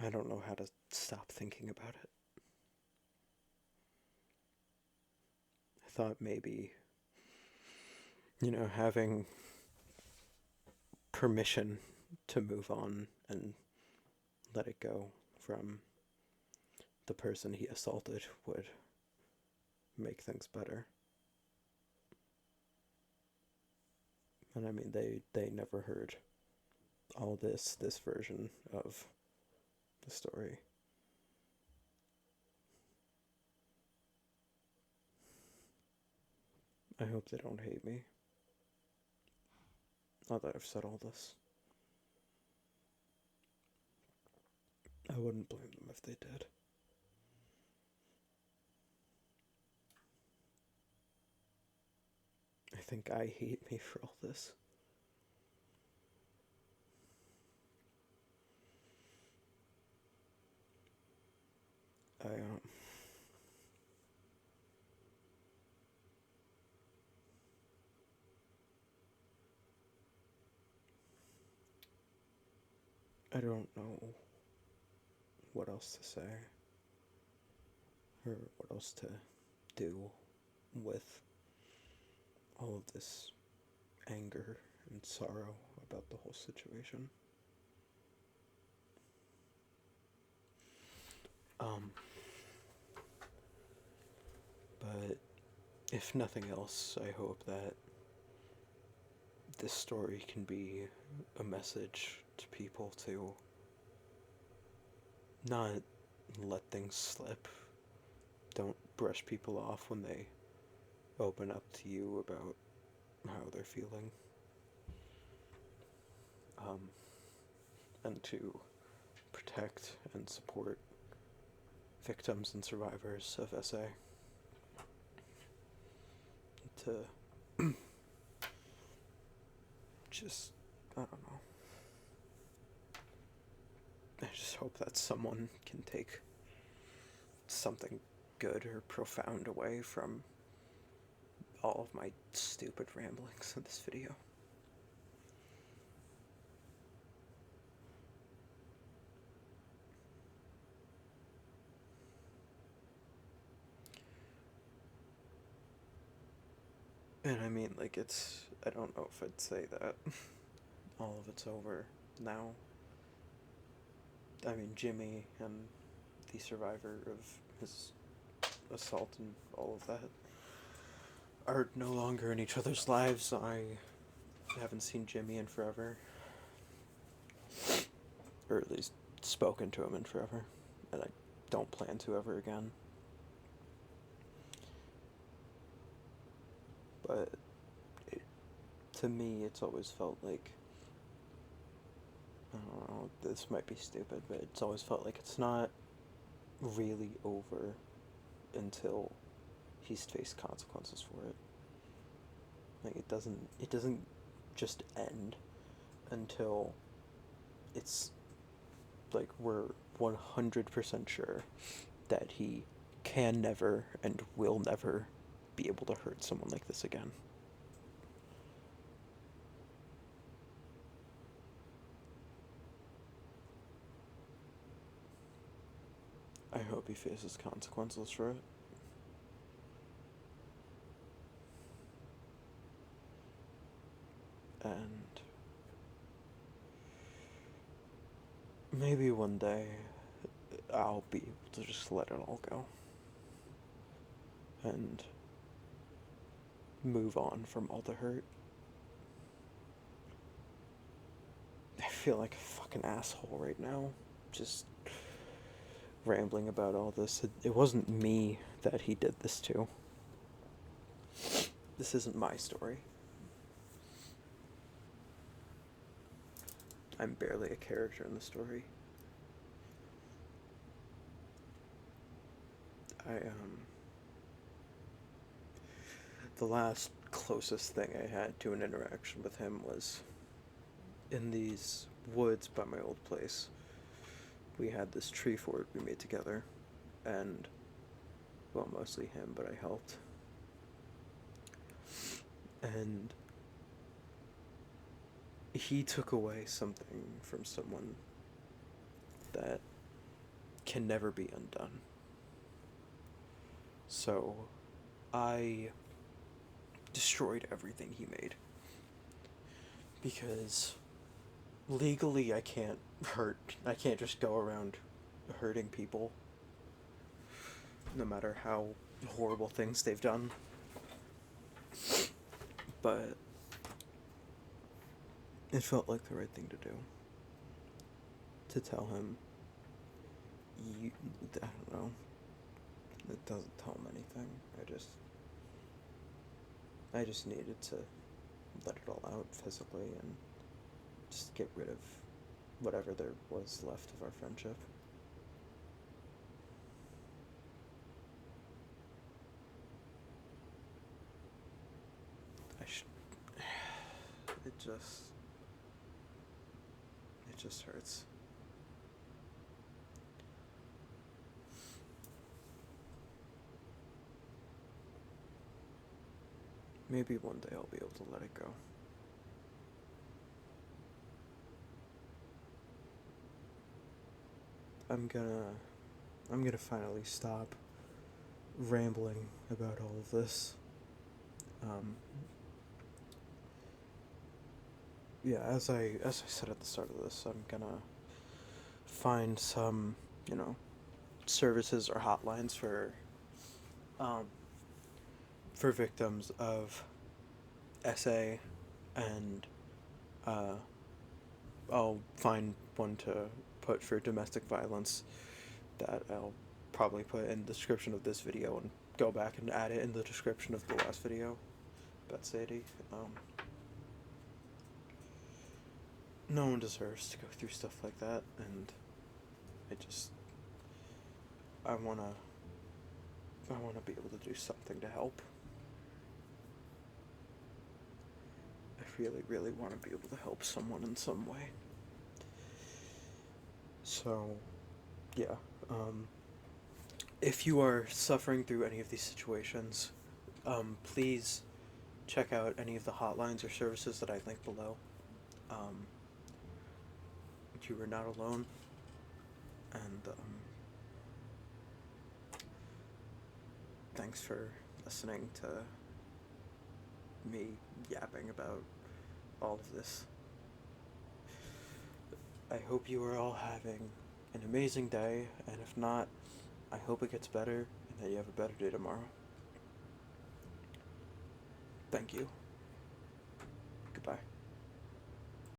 I don't know how to stop thinking about it. I thought maybe, having permission to move on and let it go from the person he assaulted would make things better. And I mean, they never heard all this version of the story. I hope they don't hate me. Now that I've said all this, I wouldn't blame them if they did. I think I hate me for all this. I I don't know what else to say or what else to do with all of this anger and sorrow about the whole situation. Um, but if nothing else, I hope that this story can be a message to people to not let things slip. Don't brush people off when they open up to you about how they're feeling. Um, and to protect and support victims and survivors of SA. To just, I don't know. I just hope that someone can take something good or profound away from all of my stupid ramblings in this video. And I mean, like, I don't know if I'd say that all of it's over now. I mean, Jimmy and the survivor of his assault and all of that are no longer in each other's lives. I haven't seen Jimmy in forever. Or at least spoken to him in forever. And I don't plan to ever again. But to me, it's always felt like, I don't know, this might be stupid, but it's always felt like it's not really over until he's faced consequences for it. Like, it doesn't just end until it's like we're 100% sure that he can never and will never be able to hurt someone like this again. I hope he faces consequences for it. And maybe one day I'll be able to just let it all go. and move on from all the hurt. I feel like a fucking asshole right now, just rambling about all this. It wasn't me that he did this to. This isn't my story. I'm barely a character in the story. The last closest thing I had to an interaction with him was in these woods by my old place. We had this tree fort we made together, and, well, mostly him, but I helped. And he took away something from someone that can never be undone. So I destroyed everything he made. Because legally I can't just go around hurting people, no matter how horrible things they've done. But it felt like the right thing to do. To tell him, I don't know, it doesn't tell him anything. I just needed to let it all out physically and just get rid of whatever there was left of our friendship. It just hurts. Maybe one day I'll be able to let it go. I'm gonna finally stop rambling about all of this. Yeah, as I said at the start of this, I'm gonna find some, services or hotlines for victims of SA, and I'll find one to put for domestic violence that I'll probably put in the description of this video and go back and add it in the description of the last video about Sadie. No one deserves to go through stuff like that, and I wanna be able to do something to help. I really, really want to be able to help someone in some way. So, yeah, if you are suffering through any of these situations, please check out any of the hotlines or services that I link below. You are not alone, and thanks for listening to me yapping about all of this. I hope you are all having an amazing day, and if not, I hope it gets better and that you have a better day tomorrow. Thank you. Goodbye.